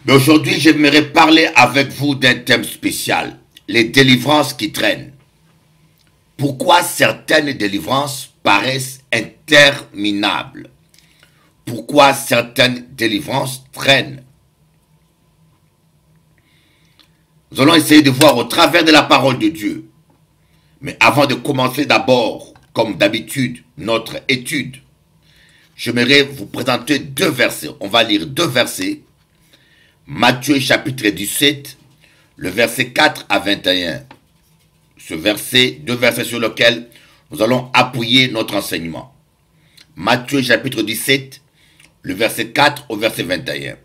Mais aujourd'hui, j'aimerais parler avec vous d'un thème spécial, les délivrances qui traînent. Pourquoi certaines délivrances paraissent interminables? Pourquoi certaines délivrances traînent? Nous allons essayer de voir au travers de la parole de Dieu. Mais avant de commencer d'abord, comme d'habitude, notre étude, j'aimerais vous présenter deux versets. On va lire deux versets. Matthieu chapitre 17, le verset 4 à 21. Ce verset, deux versets sur lesquels nous allons appuyer notre enseignement. Matthieu chapitre 17, le verset 4 au verset 21.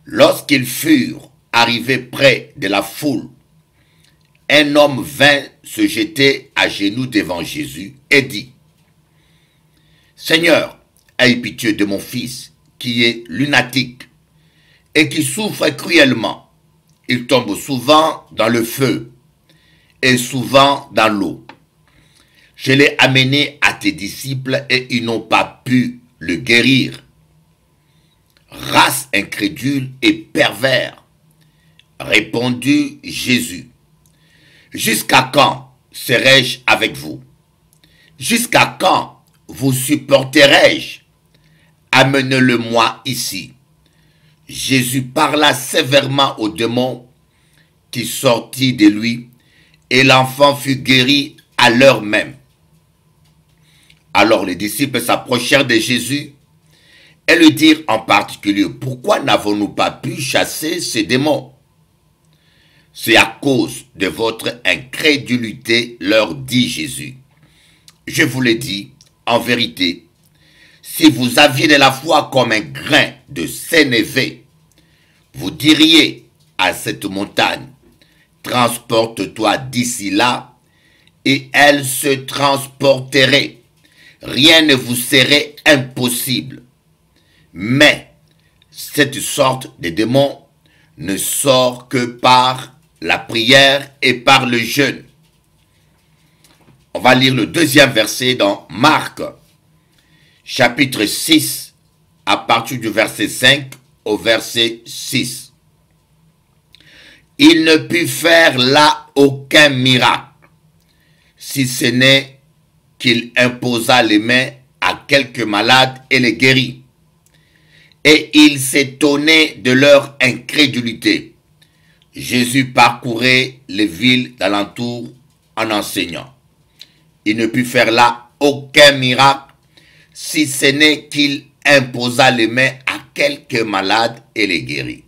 Lorsqu'ils furent arrivés près de la foule, un homme vint se jeter à genoux devant Jésus et dit: Seigneur, aie pitié de mon fils qui est lunatique et qui souffre cruellement. Il tombe souvent dans le feu et souvent dans l'eau. Je l'ai amené à tes disciples et ils n'ont pas pu le guérir. Race incrédule et pervers, répondit Jésus. Jusqu'à quand serai-je avec vous? Jusqu'à quand vous supporterai-je? Amenez-le-moi ici. Jésus parla sévèrement au démon qui sortit de lui, et l'enfant fut guéri à l'heure même. Alors les disciples s'approchèrent de Jésus et lui dirent en particulier: Pourquoi n'avons-nous pas pu chasser ces démons? C'est à cause de votre incrédulité, leur dit Jésus. Je vous l'ai dit, en vérité, si vous aviez de la foi comme un grain de sénévé, vous diriez à cette montagne: transporte-toi d'ici là, et elle se transporterait. Rien ne vous serait impossible. Mais cette sorte de démon ne sort que par la prière et par le jeûne. On va lire le deuxième verset dans Marc, chapitre 6, à partir du verset 5 au verset 6. Il ne put faire là aucun miracle, si ce n'est qu'il imposa les mains à quelques malades et les guérit. Et il s'étonnait de leur incrédulité. Jésus parcourait les villes d'alentour en enseignant. Il ne put faire là aucun miracle, si ce n'est qu'il imposa les mains à quelques malades et les guérit.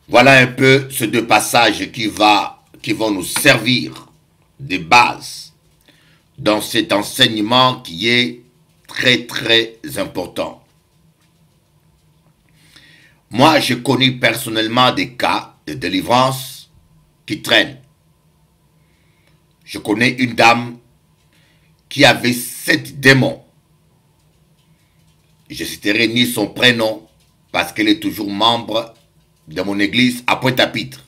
Voilà un peu ces deux passages qui vont nous servir de base dans cet enseignement qui est très très important. Moi, j'ai connu personnellement des cas de délivrance qui traînent. Je connais une dame qui avait 7 démons. Je ne citerai ni son prénom parce qu'elle est toujours membre de mon église à Pointe-à-Pitre.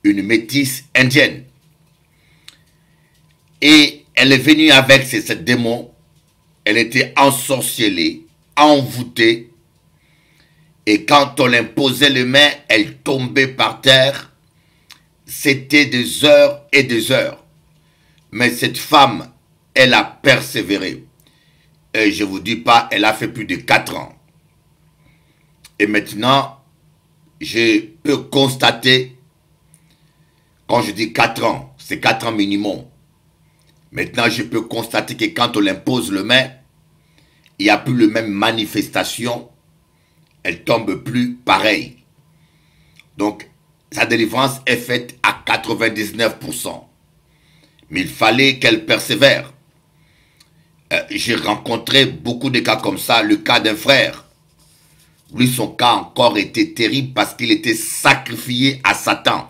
Une métisse indienne. Et elle est venue avec ses 7 démons. Elle était ensorcelée, envoûtée. Et quand on imposait les mains, elle tombait par terre. C'était des heures et des heures. Mais cette femme, elle a persévéré. Et je ne vous dis pas, elle a fait plus de 4 ans. Et maintenant, je peux constater, quand je dis 4 ans, c'est 4 ans minimum. Maintenant, je peux constater que quand on impose les mains, il n'y a plus la même manifestation. Elle tombe plus pareil. Donc, sa délivrance est faite à 99%. Mais il fallait qu'elle persévère. J'ai rencontré beaucoup de cas comme ça. Le cas d'un frère. Lui, son cas encore était terrible parce qu'il était sacrifié à Satan.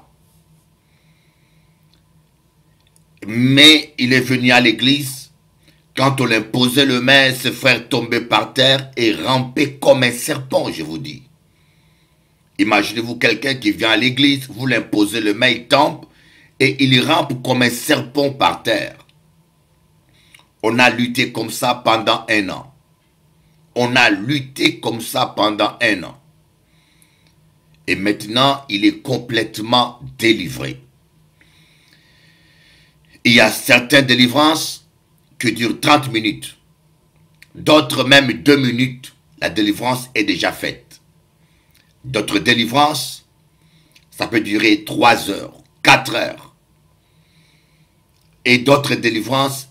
Mais il est venu à l'église. Quand on imposait le main, ce frère tombait par terre et rampait comme un serpent, je vous dis. Imaginez-vous quelqu'un qui vient à l'église, vous l'imposez le main, il tombe et il rampe comme un serpent par terre. On a lutté comme ça pendant 1 an. On a lutté comme ça pendant 1 an. Et maintenant, il est complètement délivré. Il y a certaines délivrances qui durent 30 minutes. D'autres même 2 minutes, la délivrance est déjà faite. D'autres délivrances, ça peut durer 3 heures, 4 heures. Et d'autres délivrances,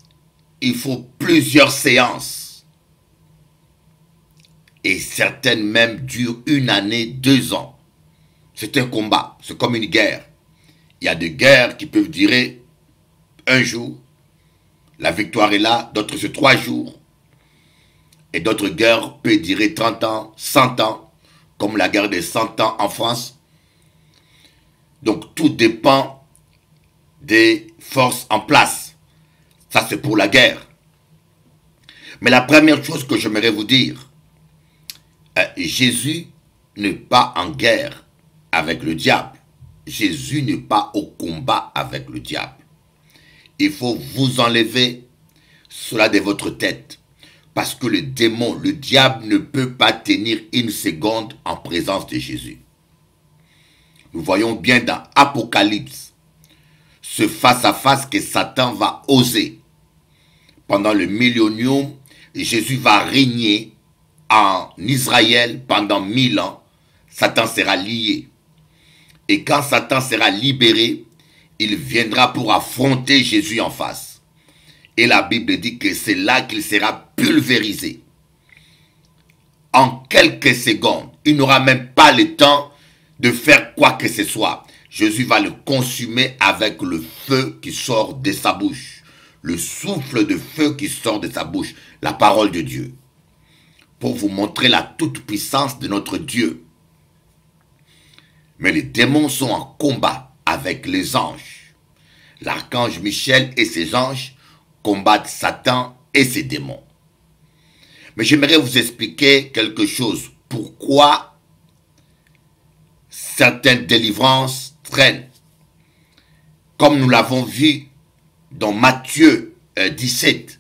il faut plusieurs séances. Et certaines même durent 1 année, 2 ans. C'est un combat, c'est comme une guerre. Il y a des guerres qui peuvent durer 1 jour. La victoire est là, d'autres c'est 3 jours. Et d'autres guerres peuvent durer 30 ans, 100 ans, comme la guerre des 100 ans en France. Donc tout dépend des forces en place. Ça c'est pour la guerre. Mais la première chose que j'aimerais vous dire, Jésus n'est pas en guerre avec le diable. Jésus n'est pas au combat avec le diable. Il faut vous enlever cela de votre tête. Parce que le démon, le diable ne peut pas tenir 1 seconde en présence de Jésus. Nous voyons bien dans Apocalypse ce face-à-face que Satan va oser. Pendant le millénium, Jésus va régner en Israël pendant 1000 ans. Satan sera lié. Et quand Satan sera libéré, il viendra pour affronter Jésus en face. Et la Bible dit que c'est là qu'il sera pulvérisé. En quelques secondes, il n'aura même pas le temps de faire quoi que ce soit. Jésus va le consumer avec le feu qui sort de sa bouche. Le souffle de feu qui sort de sa bouche. La parole de Dieu. Pour vous montrer la toute-puissance de notre Dieu. Mais les démons sont en combat avec les anges. L'archange Michel et ses anges combattent Satan et ses démons. Mais j'aimerais vous expliquer quelque chose. Pourquoi certaines délivrances traînent. Comme nous l'avons vu dans Matthieu 17.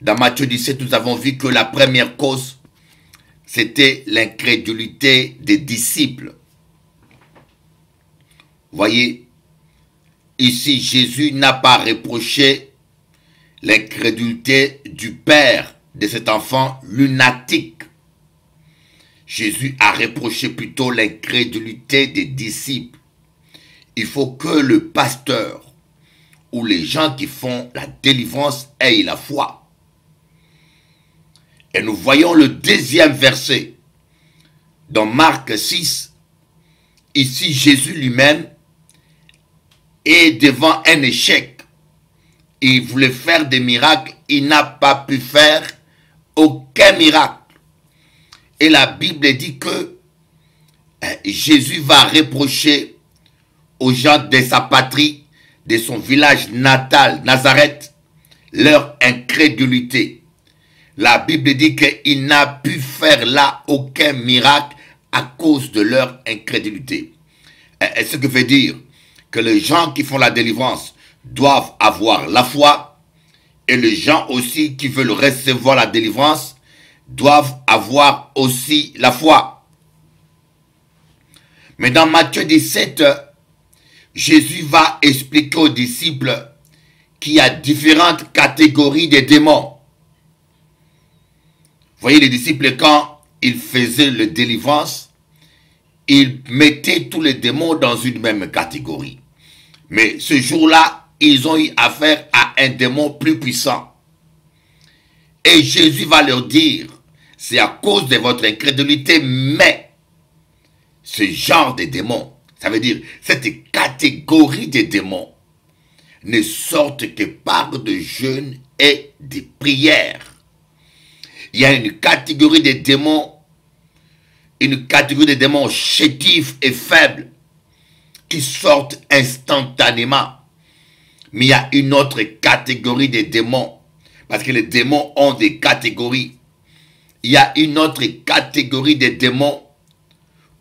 Dans Matthieu 17, nous avons vu que la première cause, c'était l'incrédulité des disciples. Voyez, ici, Jésus n'a pas reproché l'incrédulité du père de cet enfant lunatique. Jésus a reproché plutôt l'incrédulité des disciples. Il faut que le pasteur ou les gens qui font la délivrance aient la foi. Et nous voyons le 2e verset dans Marc 6. Ici, Jésus lui-même est devant un échec. Il voulait faire des miracles, il n'a pas pu faire aucun miracle. Et la Bible dit que Jésus va reprocher aux gens de sa patrie, de son village natal, Nazareth, leur incrédulité. La Bible dit qu'il n'a pu faire là aucun miracle à cause de leur incrédulité. Ce que veut dire que les gens qui font la délivrance doivent avoir la foi, et les gens aussi qui veulent recevoir la délivrance doivent avoir aussi la foi. Mais dans Matthieu 17, Jésus va expliquer aux disciples qu'il y a différentes catégories de démons. Vous voyez, les disciples, quand ils faisaient la délivrance, ils mettaient tous les démons dans une même catégorie. Mais ce jour-là, ils ont eu affaire à un démon plus puissant. Et Jésus va leur dire, c'est à cause de votre incrédulité, mais ce genre de démons, ça veut dire cette catégorie de démons, ne sortent que par de jeûnes et des prières. Il y a une catégorie de démons, chétifs et faibles, qui sortent instantanément. Mais il y a une autre catégorie de démons, parce que les démons ont des catégories. Il y a une autre catégorie de démons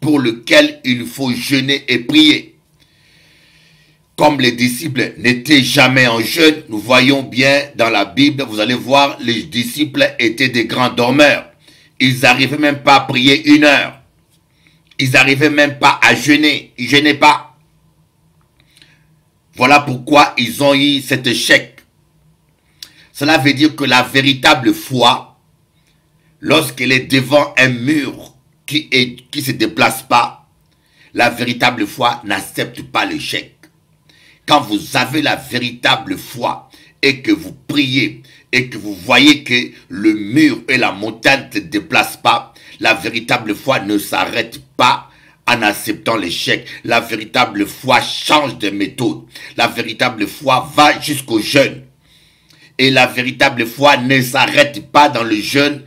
pour lequel il faut jeûner et prier. Comme les disciples n'étaient jamais en jeûne, nous voyons bien dans la Bible, vous allez voir, les disciples étaient des grands dormeurs. Ils n'arrivaient même pas à prier 1 heure. Ils n'arrivaient même pas à jeûner. Ils ne jeûnaient pas. Voilà pourquoi ils ont eu cet échec. Cela veut dire que la véritable foi, lorsqu'elle est devant un mur qui ne se déplace pas, la véritable foi n'accepte pas l'échec. Quand vous avez la véritable foi et que vous priez et que vous voyez que le mur et la montagne ne se déplacent pas, la véritable foi ne s'arrête pas en acceptant l'échec. La véritable foi change de méthode. La véritable foi va jusqu'au jeûne. Et la véritable foi ne s'arrête pas dans le jeûne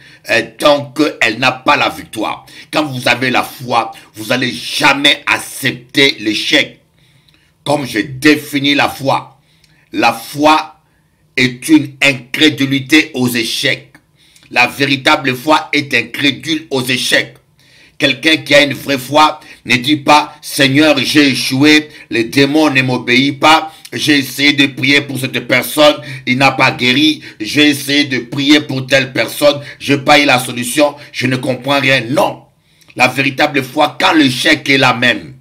tant qu'elle n'a pas la victoire. Quand vous avez la foi, vous n'allez jamais accepter l'échec. Comme je définis la foi est une incrédulité aux échecs. La véritable foi est incrédule aux échecs. Quelqu'un qui a une vraie foi ne dit pas « Seigneur, j'ai échoué, les démons ne m'obéissent pas, j'ai essayé de prier pour cette personne, il n'a pas guéri, j'ai essayé de prier pour telle personne, je n'ai pas eu la solution, je ne comprends rien. » Non, la véritable foi, quand l'échec est là même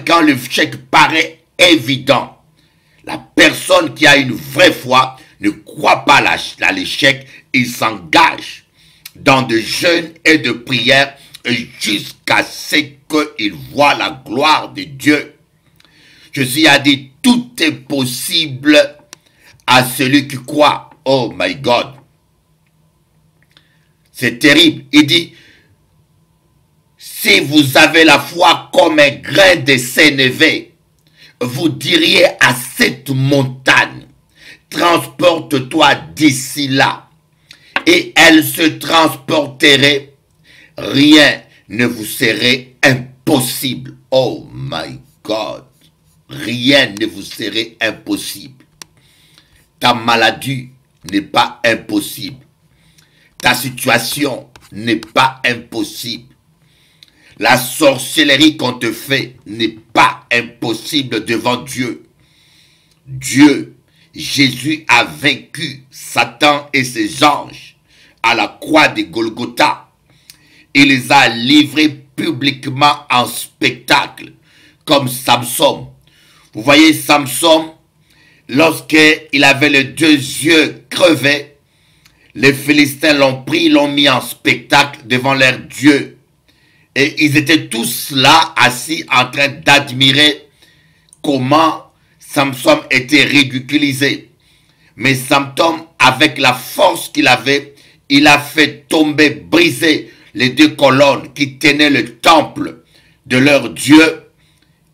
quand l'échec paraît évident, la personne qui a une vraie foi ne croit pas à l'échec, il s'engage dans de jeûnes et de prières jusqu'à ce qu'il voit la gloire de Dieu. Jésus a dit, tout est possible à celui qui croit. Oh my God. C'est terrible. Il dit, si vous avez la foi comme un grain de sénévé, vous diriez à cette montagne, transporte-toi d'ici là, et elle se transporterait, rien ne vous serait impossible. Oh my God, rien ne vous serait impossible. Ta maladie n'est pas impossible. Ta situation n'est pas impossible. La sorcellerie qu'on te fait n'est pas impossible devant Dieu. Jésus a vaincu Satan et ses anges à la croix de Golgotha. Il les a livrés publiquement en spectacle, comme Samson. Vous voyez Samson, lorsqu'il avait les 2 yeux crevés, les Philistins l'ont pris, l'ont mis en spectacle devant leur Dieu. Et ils étaient tous là, assis, en train d'admirer comment Samson était ridiculisé. Mais Samson, avec la force qu'il avait, il a fait tomber, briser les 2 colonnes qui tenaient le temple de leur Dieu.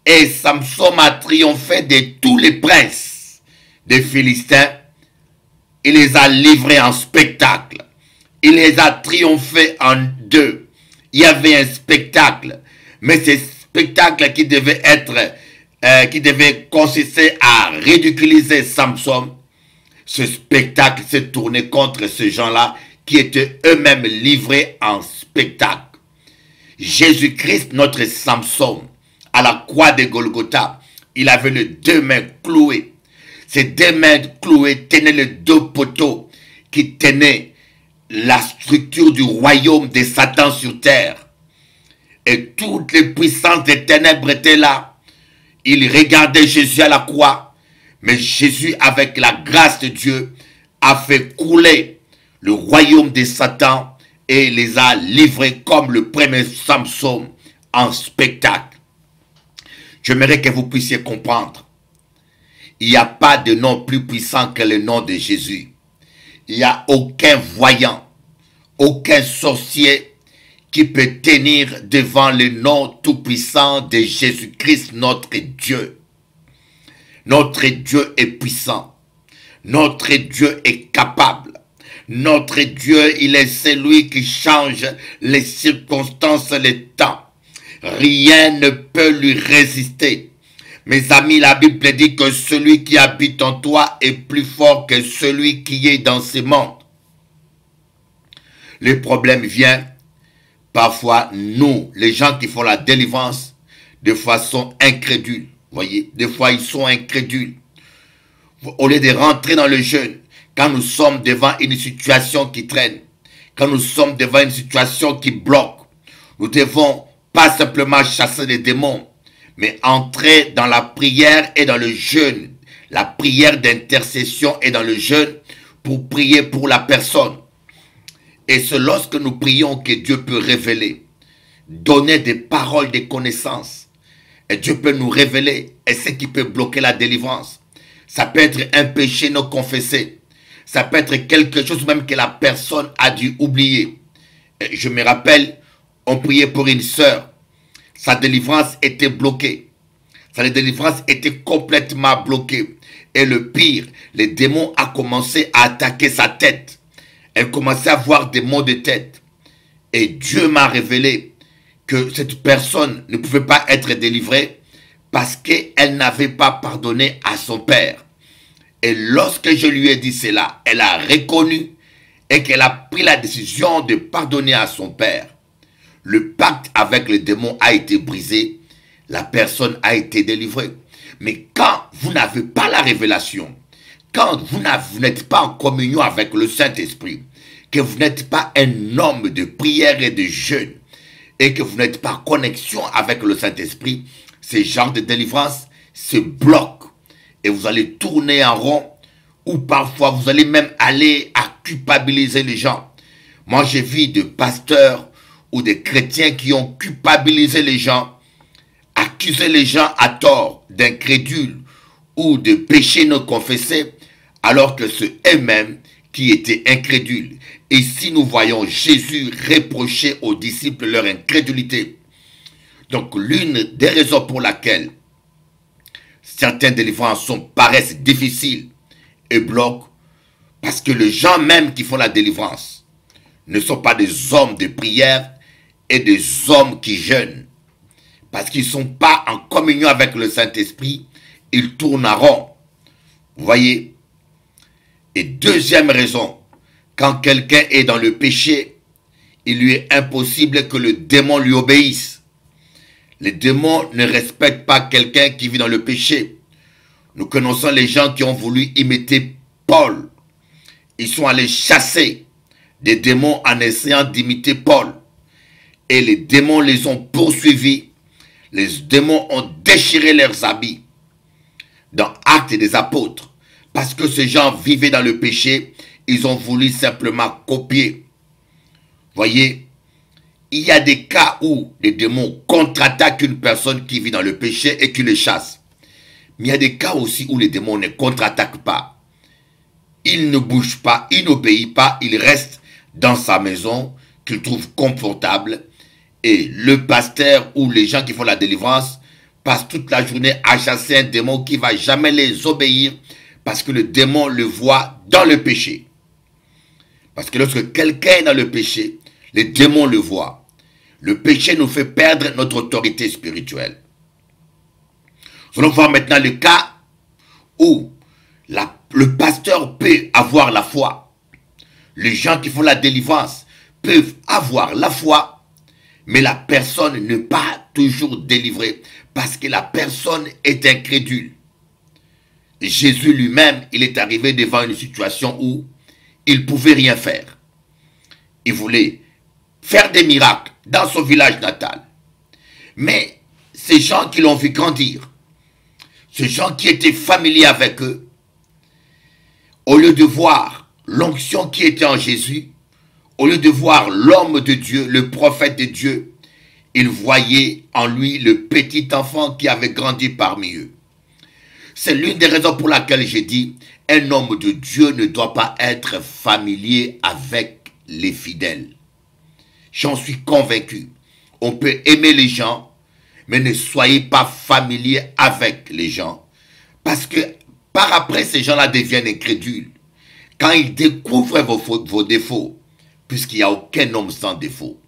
Et Samson a triomphé de tous les princes des Philistins. Il les a livrés en spectacle. Il les a triomphés en 2. Il y avait un spectacle, mais ce spectacle qui devait consister à ridiculiser Samson, ce spectacle s'est tourné contre ces gens-là qui étaient eux-mêmes livrés en spectacle. Jésus-Christ, notre Samson, à la croix de Golgotha, il avait les 2 mains clouées. Ces 2 mains clouées tenaient les 2 poteaux qui tenaient la structure du royaume de Satan sur terre. Et toutes les puissances des ténèbres étaient là. Ils regardaient Jésus à la croix. Mais Jésus, avec la grâce de Dieu, a fait couler le royaume de Satan et les a livrés comme le premier Samson en spectacle. J'aimerais que vous puissiez comprendre. Il n'y a pas de nom plus puissant que le nom de Jésus. Il n'y a aucun voyant, aucun sorcier qui peut tenir devant le nom tout-puissant de Jésus-Christ, notre Dieu. Notre Dieu est puissant. Notre Dieu est capable. Notre Dieu, il est celui qui change les circonstances, les temps. Rien ne peut lui résister. Mes amis, la Bible dit que celui qui habite en toi est plus fort que celui qui est dans ce monde. Le problème vient, parfois, nous, les gens qui font la délivrance, de façon incrédule. Voyez, des fois, ils sont incrédules. Au lieu de rentrer dans le jeûne, quand nous sommes devant une situation qui traîne, quand nous sommes devant une situation qui bloque, nous devons Pas simplement chasser les démons, mais entrer dans la prière et dans le jeûne. La prière d'intercession et dans le jeûne pour prier pour la personne. Et c'est lorsque nous prions que Dieu peut révéler, donner des paroles, des connaissances. Et Dieu peut nous révéler. Et ce qui peut bloquer la délivrance. Ça peut être un péché non confessé. Ça peut être quelque chose même que la personne a dû oublier. Et je me rappelle, on priait pour une sœur. Sa délivrance était bloquée. Sa délivrance était complètement bloquée. Et le pire, les démons ont commencé à attaquer sa tête. Elle commençait à avoir des maux de tête. Et Dieu m'a révélé que cette personne ne pouvait pas être délivrée parce qu'elle n'avait pas pardonné à son père. Et lorsque je lui ai dit cela, elle a reconnu et qu'elle a pris la décision de pardonner à son père. Le pacte avec le démon a été brisé. La personne a été délivrée. Mais quand vous n'avez pas la révélation, quand vous n'êtes pas en communion avec le Saint-Esprit, que vous n'êtes pas un homme de prière et de jeûne, et que vous n'êtes pas en connexion avec le Saint-Esprit, ce genre de délivrance se bloque. Et vous allez tourner en rond, ou parfois vous allez même aller à culpabiliser les gens. Moi, j'ai vu de pasteurs ou des chrétiens qui ont culpabilisé les gens, accusé les gens à tort d'incrédules ou de péchés non confessés, alors que c'est eux-mêmes qui étaient incrédules. Et si nous voyons Jésus reprocher aux disciples leur incrédulité, donc l'une des raisons pour laquelle certaines délivrances paraissent difficiles et bloquent, parce que les gens même qui font la délivrance ne sont pas des hommes de prière et des hommes qui jeûnent. Parce qu'ils ne sont pas en communion avec le Saint-Esprit, ils tournent en rond. Vous voyez? Et deuxième raison, quand quelqu'un est dans le péché, il lui est impossible que le démon lui obéisse. Les démons ne respectent pas quelqu'un qui vit dans le péché. Nous connaissons les gens qui ont voulu imiter Paul. Ils sont allés chasser des démons en essayant d'imiter Paul. Et les démons les ont poursuivis. Les démons ont déchiré leurs habits. Dans Actes des Apôtres. Parce que ces gens vivaient dans le péché, ils ont voulu simplement copier. Voyez, il y a des cas où les démons contre-attaquent une personne qui vit dans le péché et qui les chasse. Mais il y a des cas aussi où les démons ne contre-attaquent pas. Il ne bouge pas, il n'obéit pas, il reste dans sa maison qu'il trouve confortable. Et le pasteur ou les gens qui font la délivrance passent toute la journée à chasser un démon qui ne va jamais les obéir parce que le démon le voit dans le péché. Parce que lorsque quelqu'un est dans le péché, les démons le voient. Le péché nous fait perdre notre autorité spirituelle. Nous allons voir maintenant le cas où le pasteur peut avoir la foi. Les gens qui font la délivrance peuvent avoir la foi, mais la personne n'est pas toujours délivrée parce que la personne est incrédule. Jésus lui-même, il est arrivé devant une situation où il ne pouvait rien faire. Il voulait faire des miracles dans son village natal. Mais ces gens qui l'ont vu grandir, ces gens qui étaient familiers avec eux, au lieu de voir l'onction qui était en Jésus, au lieu de voir l'homme de Dieu, le prophète de Dieu, ils voyaient en lui le petit enfant qui avait grandi parmi eux. C'est l'une des raisons pour laquelle j'ai dit, un homme de Dieu ne doit pas être familier avec les fidèles. J'en suis convaincu. On peut aimer les gens, mais ne soyez pas familier avec les gens. Parce que par après, ces gens-là deviennent incrédules. Quand ils découvrent vos défauts, puisqu'il n'y a aucun homme sans défaut,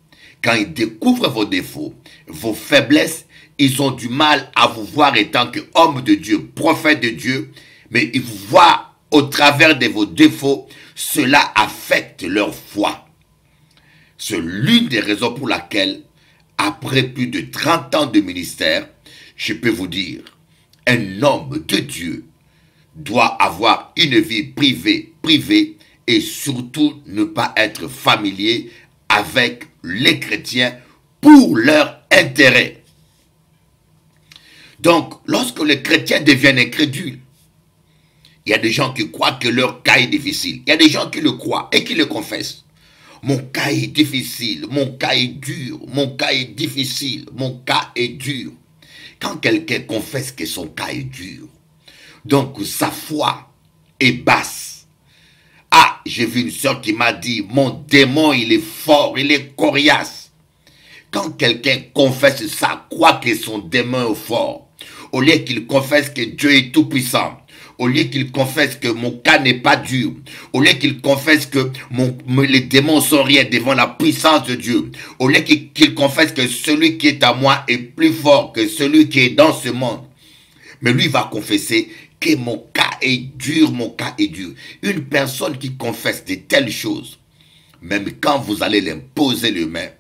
quand ils découvrent vos défauts, vos faiblesses, ils ont du mal à vous voir étant qu'homme de Dieu, prophète de Dieu, mais ils vous voient au travers de vos défauts, cela affecte leur foi. C'est l'une des raisons pour laquelle, après plus de 30 ans de ministère, je peux vous dire, un homme de Dieu doit avoir une vie privée et surtout ne pas être familier avec les chrétiens pour leur intérêt. Donc, lorsque les chrétiens deviennent incrédules, il y a des gens qui croient que leur cas est difficile. Il y a des gens qui le croient et qui le confessent. Mon cas est difficile, mon cas est dur, mon cas est difficile, mon cas est dur. Quand quelqu'un confesse que son cas est dur, donc sa foi est basse. Ah, j'ai vu une soeur qui m'a dit, mon démon il est fort, il est coriace. Quand quelqu'un confesse ça, croit que son démon est fort, au lieu qu'il confesse que Dieu est tout puissant, au lieu qu'il confesse que mon cas n'est pas dur, au lieu qu'il confesse que les démons sont rien devant la puissance de Dieu, au lieu qu'il confesse que celui qui est à moi est plus fort que celui qui est dans ce monde, mais lui va confesser que mon cas est dur, mon cas est dur. Une personne qui confesse de telles choses, même quand vous allez l'imposer les mains,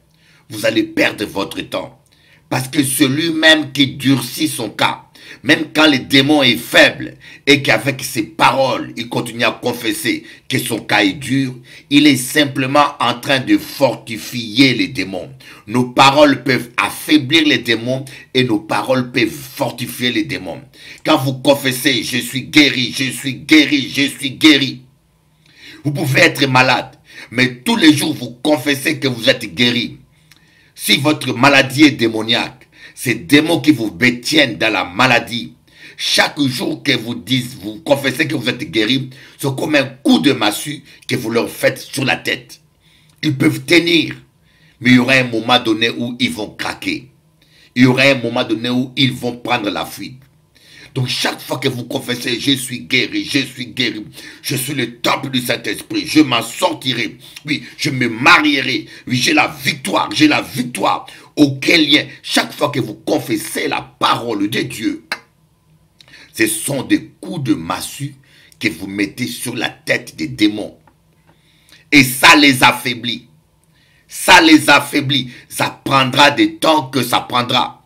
vous allez perdre votre temps. Parce que celui-même qui durcit son cas, même quand le démon est faible et qu'avec ses paroles, il continue à confesser que son cas est dur, il est simplement en train de fortifier les démons. Nos paroles peuvent affaiblir les démons et nos paroles peuvent fortifier les démons. Quand vous confessez, je suis guéri, je suis guéri, je suis guéri. Vous pouvez être malade, mais tous les jours vous confessez que vous êtes guéri. Si votre maladie est démoniaque, ces démons qui vous détiennent dans la maladie, chaque jour que vous confessez que vous êtes guéri, c'est comme un coup de massue que vous leur faites sur la tête. Ils peuvent tenir, mais il y aura un moment donné où ils vont craquer. Il y aura un moment donné où ils vont prendre la fuite. Donc chaque fois que vous confessez, je suis guéri, je suis le temple du Saint-Esprit, je m'en sortirai, oui, je me marierai, oui, j'ai la victoire, auquel lien, chaque fois que vous confessez la parole de Dieu, ce sont des coups de massue que vous mettez sur la tête des démons. Et ça les affaiblit, ça prendra du temps que ça prendra.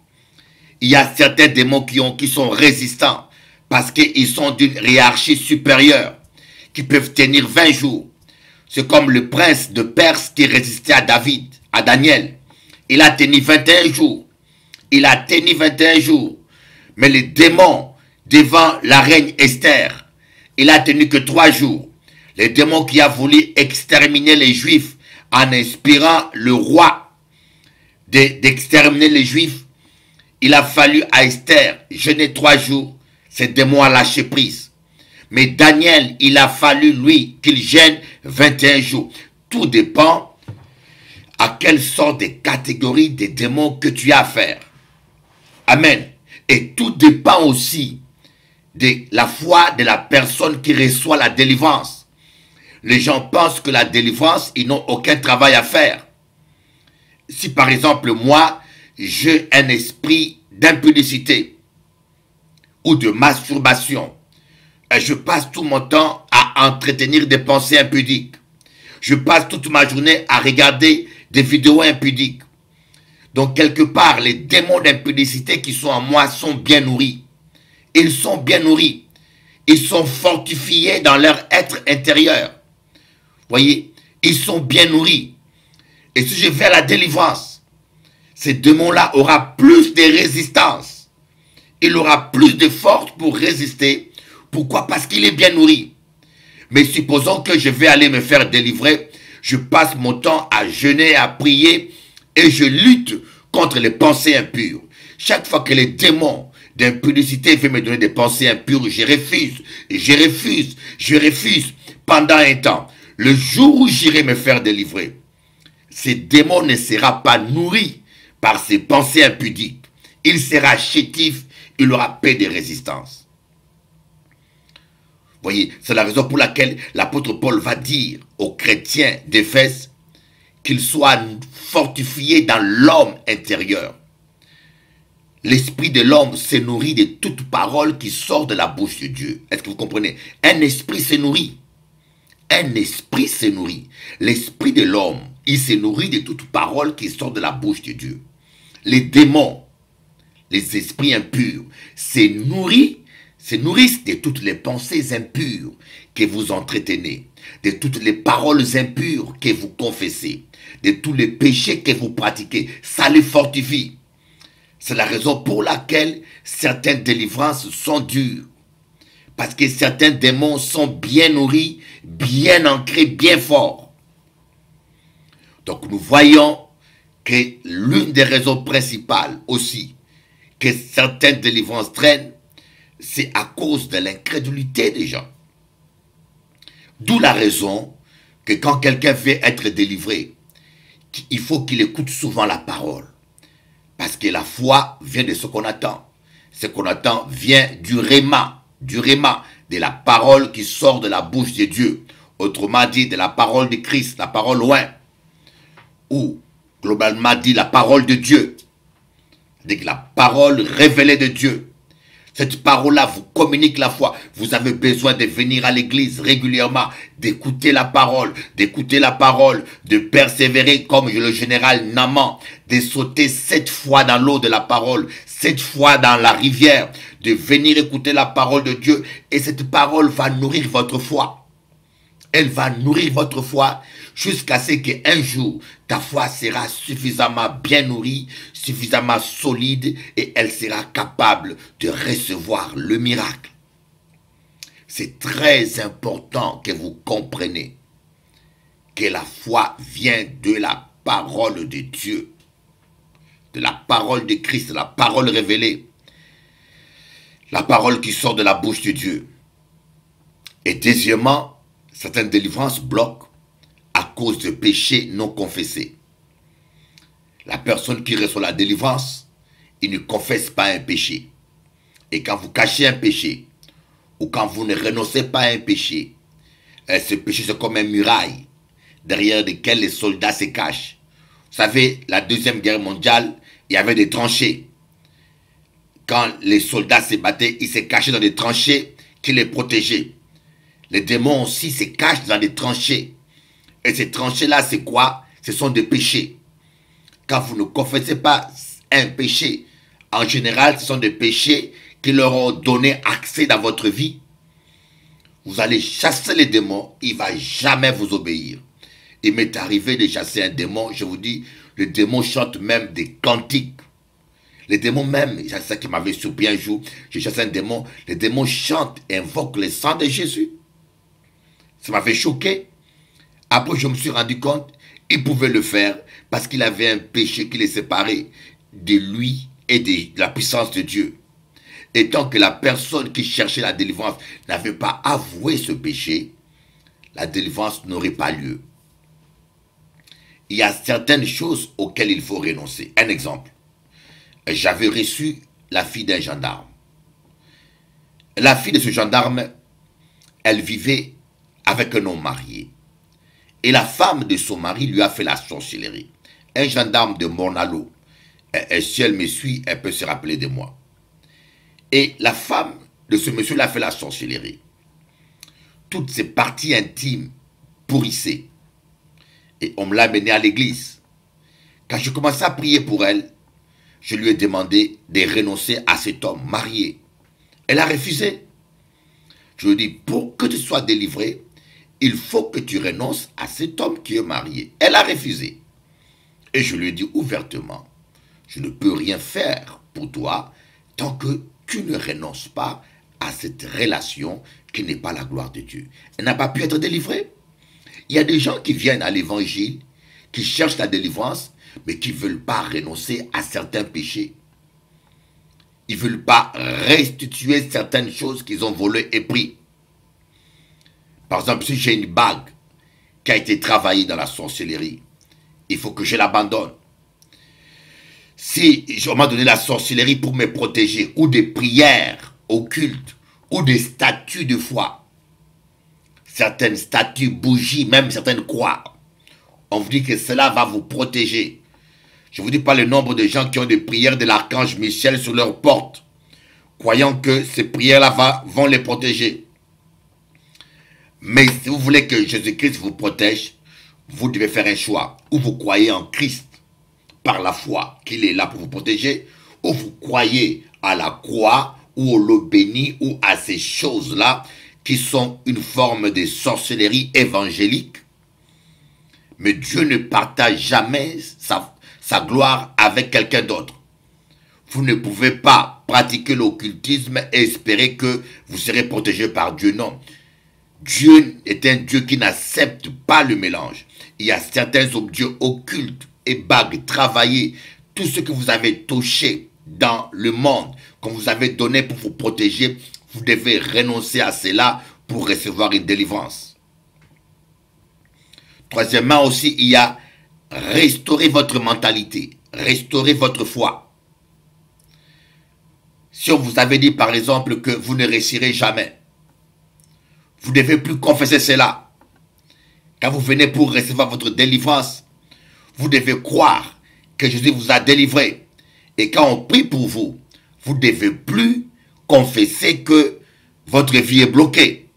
Il y a certains démons qui sont résistants parce qu'ils sont d'une hiérarchie supérieure, qui peuvent tenir 20 jours. C'est comme le prince de Perse qui résistait à David, à Daniel. Il a tenu 21 jours. Mais les démons devant la reine Esther, il a tenu que 3 jours. Les démons qui a voulu exterminer les Juifs en inspirant le roi d'exterminer les Juifs, il a fallu à Esther jeûner 3 jours. Ces démons a lâché prise. Mais Daniel, il a fallu lui qu'il jeûne 21 jours. Tout dépend à quelle sorte de catégorie de démons que tu as à faire. Amen. Et tout dépend aussi de la foi de la personne qui reçoit la délivrance. Les gens pensent que la délivrance, ils n'ont aucun travail à faire. Si par exemple moi, j'ai un esprit d'impudicité ou de masturbation, et je passe tout mon temps à entretenir des pensées impudiques. Je passe toute ma journée à regarder des vidéos impudiques. Donc quelque part, les démons d'impudicité qui sont en moi sont bien nourris. Ils sont bien nourris. Ils sont fortifiés dans leur être intérieur. Voyez, ils sont bien nourris. Et si je vais à la délivrance, ce démon-là aura plus de résistance. Il aura plus de force pour résister. Pourquoi? Parce qu'il est bien nourri. Mais supposons que je vais aller me faire délivrer. Je passe mon temps à jeûner, à prier. Et je lutte contre les pensées impures. Chaque fois que les démons d'impudicité veulent me donner des pensées impures, je refuse pendant un temps. Le jour où j'irai me faire délivrer, ce démon ne sera pas nourri par ses pensées impudiques. Il sera chétif, il aura paix de résistance. Voyez, c'est la raison pour laquelle l'apôtre Paul va dire aux chrétiens d'Éphèse qu'ils soient fortifiés dans l'homme intérieur. L'esprit de l'homme se nourrit de toute parole qui sort de la bouche de Dieu. Est-ce que vous comprenez? Un esprit se nourrit. Un esprit se nourrit. L'esprit de l'homme, il se nourrit de toute parole qui sort de la bouche de Dieu. Les démons, les esprits impurs, se se nourrissent de toutes les pensées impures que vous entretenez, de toutes les paroles impures que vous confessez, de tous les péchés que vous pratiquez. Ça les fortifie. C'est la raison pour laquelle certaines délivrances sont dures. Parce que certains démons sont bien nourris, bien ancrés, bien forts. Donc nous voyons que l'une des raisons principales aussi que certaines délivrances traînent, c'est à cause de l'incrédulité des gens. D'où la raison que quand quelqu'un veut être délivré, il faut qu'il écoute souvent la parole. Parce que la foi vient de ce qu'on attend. Ce qu'on attend vient du réma, de la parole qui sort de la bouche de Dieu. Autrement dit, de la parole de Christ, la parole loin. Ou, globalement dit, la parole de Dieu. C'est-à-dire la parole révélée de Dieu. Cette parole-là vous communique la foi. Vous avez besoin de venir à l'église régulièrement, d'écouter la parole, de persévérer comme le général Naman, de sauter 7 fois dans l'eau de la parole, 7 fois dans la rivière, de venir écouter la parole de Dieu. Et cette parole va nourrir votre foi. Elle va nourrir votre foi jusqu'à ce qu'un jour, ta foi sera suffisamment bien nourrie, suffisamment solide et elle sera capable de recevoir le miracle. C'est très important que vous compreniez que la foi vient de la parole de Dieu, de la parole de Christ, de la parole révélée, la parole qui sort de la bouche de Dieu. Et deuxièmement, certaines délivrances bloquent à cause de péchés non confessés. La personne qui reçoit la délivrance, il ne confesse pas un péché. Et quand vous cachez un péché, ou quand vous ne renoncez pas à un péché, ce péché c'est comme une muraille derrière laquelle les soldats se cachent. Vous savez, la Deuxième Guerre mondiale, il y avait des tranchées. Quand les soldats se battaient, ils se cachaient dans des tranchées qui les protégeaient. Les démons aussi se cachent dans des tranchées. Et ces tranchées-là, c'est quoi? Ce sont des péchés. Quand vous ne confessez pas un péché, en général, ce sont des péchés qui leur ont donné accès dans votre vie. Vous allez chasser les démons, il ne va jamais vous obéir. Il m'est arrivé de chasser un démon, je vous dis, le démon chante même des cantiques. Les démons même, c'est ça qui m'avait surpris un jour, j'ai chassé un démon, les démons chantent et invoquent le sang de Jésus. Ça m'avait choqué. Après, je me suis rendu compte, il pouvait le faire parce qu'il avait un péché qui les séparait de lui et de la puissance de Dieu. Et tant que la personne qui cherchait la délivrance n'avait pas avoué ce péché, la délivrance n'aurait pas lieu. Il y a certaines choses auxquelles il faut renoncer. Un exemple. J'avais reçu la fille d'un gendarme. La fille de ce gendarme, elle vivait avec un homme marié. Et la femme de son mari lui a fait la sorcellerie. Un gendarme de Mornalo. Et si elle me suit, elle peut se rappeler de moi. Et la femme de ce monsieur lui a fait la sorcellerie. Toutes ses parties intimes pourrissaient. Et on me l'a menée à l'église. Quand je commençais à prier pour elle, je lui ai demandé de renoncer à cet homme marié. Elle a refusé. Je lui ai dit, pour que tu sois délivré, il faut que tu renonces à cet homme qui est marié. Elle a refusé. Et je lui ai dit ouvertement, je ne peux rien faire pour toi tant que tu ne renonces pas à cette relation qui n'est pas la gloire de Dieu. Elle n'a pas pu être délivrée. Il y a des gens qui viennent à l'évangile, qui cherchent la délivrance, mais qui ne veulent pas renoncer à certains péchés. Ils ne veulent pas restituer certaines choses qu'ils ont volées et pris. Par exemple, si j'ai une bague qui a été travaillée dans la sorcellerie, il faut que je l'abandonne. Si on m'a donné la sorcellerie pour me protéger, ou des prières occultes, ou des statues de foi, certaines statues, bougies, même certaines croix, on vous dit que cela va vous protéger. Je ne vous dis pas le nombre de gens qui ont des prières de l'archange Michel sur leur porte, croyant que ces prières-là vont les protéger. Mais si vous voulez que Jésus-Christ vous protège, vous devez faire un choix. Ou vous croyez en Christ par la foi qu'il est là pour vous protéger, ou vous croyez à la croix, ou au lot béni ou à ces choses-là qui sont une forme de sorcellerie évangélique. Mais Dieu ne partage jamais sa gloire avec quelqu'un d'autre. Vous ne pouvez pas pratiquer l'occultisme et espérer que vous serez protégé par Dieu. Non. Dieu est un Dieu qui n'accepte pas le mélange. Il y a certains dieux occultes et bagues travaillés. Tout ce que vous avez touché dans le monde, qu'on vous avait donné pour vous protéger, vous devez renoncer à cela pour recevoir une délivrance. Troisièmement aussi, il y a restaurer votre mentalité, restaurer votre foi. Si on vous avait dit par exemple que vous ne réussirez jamais, vous ne devez plus confesser cela. Quand vous venez pour recevoir votre délivrance, vous devez croire que Jésus vous a délivré. Et quand on prie pour vous, vous ne devez plus confesser que votre vie est bloquée.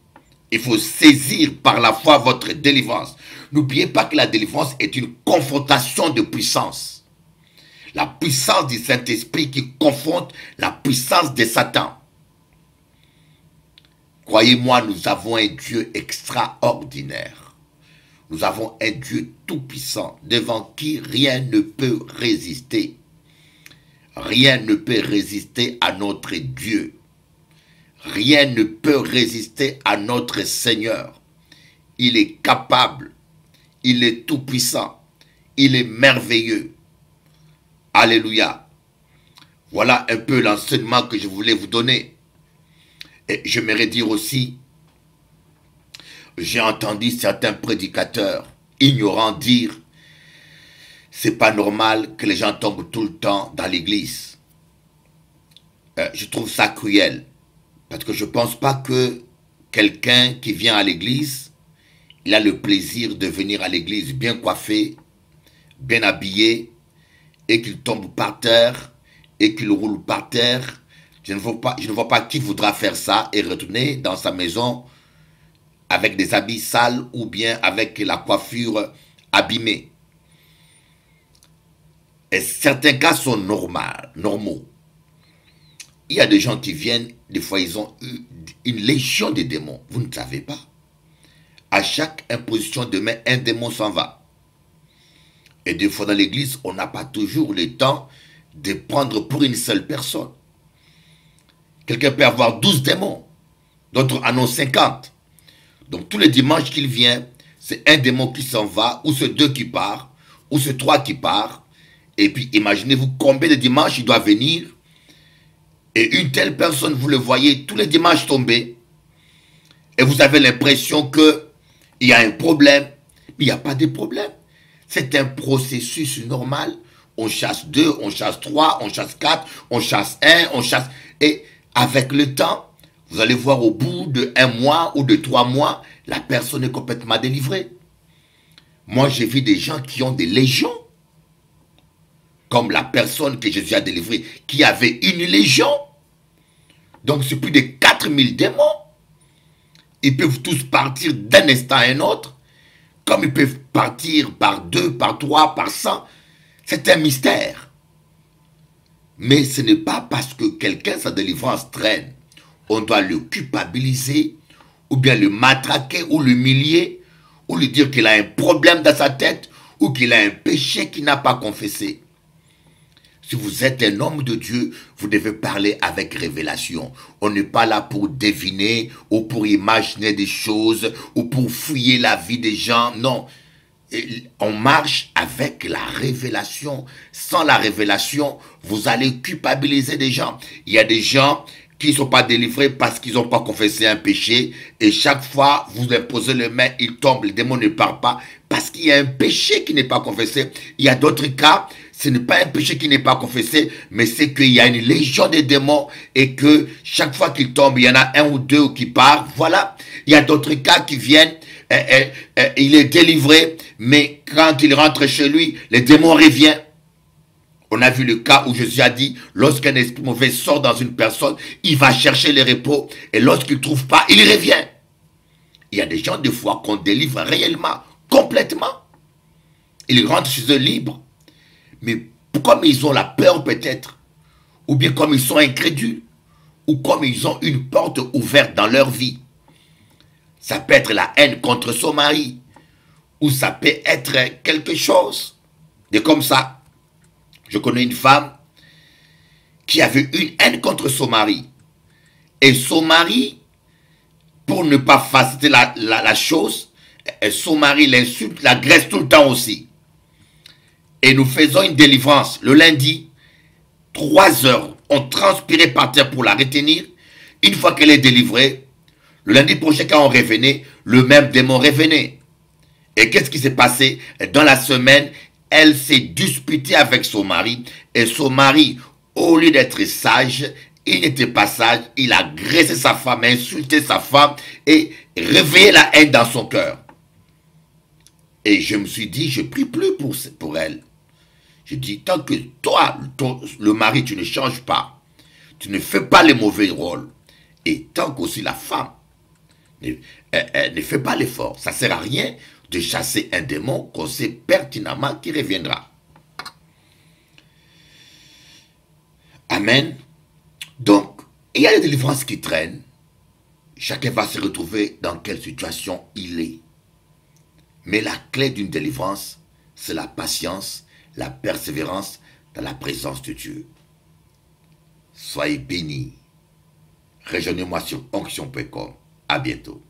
Il faut saisir par la foi votre délivrance. N'oubliez pas que la délivrance est une confrontation de puissance. La puissance du Saint-Esprit qui confronte la puissance de Satan. Croyez-moi, nous avons un Dieu extraordinaire. Nous avons un Dieu tout-puissant devant qui rien ne peut résister. Rien ne peut résister à notre Dieu. Rien ne peut résister à notre Seigneur. Il est capable. Il est tout-puissant. Il est merveilleux. Alléluia. Voilà un peu l'enseignement que je voulais vous donner. Et j'aimerais dire aussi, j'ai entendu certains prédicateurs ignorants dire, c'est pas normal que les gens tombent tout le temps dans l'église. Je trouve ça cruel. Parce que je ne pense pas que quelqu'un qui vient à l'église, il a le plaisir de venir à l'église bien coiffé, bien habillé, et qu'il tombe par terre, et qu'il roule par terre. Je ne vois pas qui voudra faire ça et retourner dans sa maison avec des habits sales ou bien avec la coiffure abîmée. Et certains cas sont normaux. Il y a des gens qui viennent, des fois ils ont une légion de démons. Vous ne savez pas. À chaque imposition de main, un démon s'en va. Et des fois dans l'église, on n'a pas toujours le temps de prendre pour une seule personne. Quelqu'un peut avoir 12 démons. D'autres en ont 50. Donc tous les dimanches qu'il vient, c'est un démon qui s'en va, ou c'est 2 qui partent, ou c'est 3 qui partent. Et puis imaginez-vous combien de dimanches il doit venir. Et une telle personne, vous le voyez tous les dimanches tomber. Et vous avez l'impression qu'il y a un problème. Mais il n'y a pas de problème. C'est un processus normal. On chasse 2, on chasse 3, on chasse 4, on chasse 1, on chasse... Et avec le temps, vous allez voir au bout de 1 mois ou de 3 mois, la personne est complètement délivrée. Moi, j'ai vu des gens qui ont des légions. Comme la personne que Jésus a délivrée, qui avait une légion. Donc c'est plus de 4000 démons. Ils peuvent tous partir d'un instant à un autre. Comme ils peuvent partir par 2, par 3, par 100. C'est un mystère. Mais ce n'est pas parce que quelqu'un, sa délivrance traîne, on doit le culpabiliser, ou bien le matraquer, ou l'humilier, ou lui dire qu'il a un problème dans sa tête, ou qu'il a un péché qu'il n'a pas confessé. Si vous êtes un homme de Dieu, vous devez parler avec révélation. On n'est pas là pour deviner ou pour imaginer des choses ou pour fouiller la vie des gens. Non, on marche avec la révélation. Sans la révélation, vous allez culpabiliser des gens. Il y a des gens qui ne sont pas délivrés parce qu'ils n'ont pas confessé un péché. Et chaque fois, vous imposez les mains, ils tombent, le démon ne part pas. Parce qu'il y a un péché qui n'est pas confessé. Il y a d'autres cas, ce n'est pas un péché qui n'est pas confessé, mais c'est qu'il y a une légion de démons et que chaque fois qu'ils tombent, il y en a 1 ou 2 qui partent. Voilà. Il y a d'autres cas qui viennent, il est délivré, mais quand il rentre chez lui, le démon revient. On a vu le cas où Jésus a dit, lorsqu'un esprit mauvais sort dans une personne, il va chercher le repos. Et lorsqu'il ne trouve pas, il revient. Il y a des gens, des fois, qu'on délivre réellement, complètement. Ils rentrent chez eux libres. Mais comme ils ont la peur peut-être, ou bien comme ils sont incrédules, ou comme ils ont une porte ouverte dans leur vie. Ça peut être la haine contre son mari, ou ça peut être quelque chose de comme ça. Je connais une femme qui avait une haine contre son mari. Et son mari, pour ne pas faciliter la chose, son mari l'insulte, l'agresse tout le temps aussi. Et nous faisons une délivrance le lundi. 3 heures, on transpirait par terre pour la retenir. Une fois qu'elle est délivrée, le lundi prochain, quand on revenait, le même démon revenait. Et qu'est-ce qui s'est passé? Dans la semaine, elle s'est disputée avec son mari. Et son mari, au lieu d'être sage, il n'était pas sage. Il a agressé sa femme, insulté sa femme et réveillé la haine dans son cœur. Et je me suis dit, je ne prie plus pour elle. Je dis, tant que toi, le mari, tu ne changes pas, tu ne fais pas les mauvais rôles, et tant qu'aussi la femme ne fait pas l'effort, ça ne sert à rien de chasser un démon qu'on sait pertinemment qu'il reviendra. Amen. Donc, il y a des délivrances qui traînent. Chacun va se retrouver dans quelle situation il est. Mais la clé d'une délivrance, c'est la patience, la persévérance dans la présence de Dieu. Soyez bénis. Rejoignez-moi sur onction.com. À bientôt.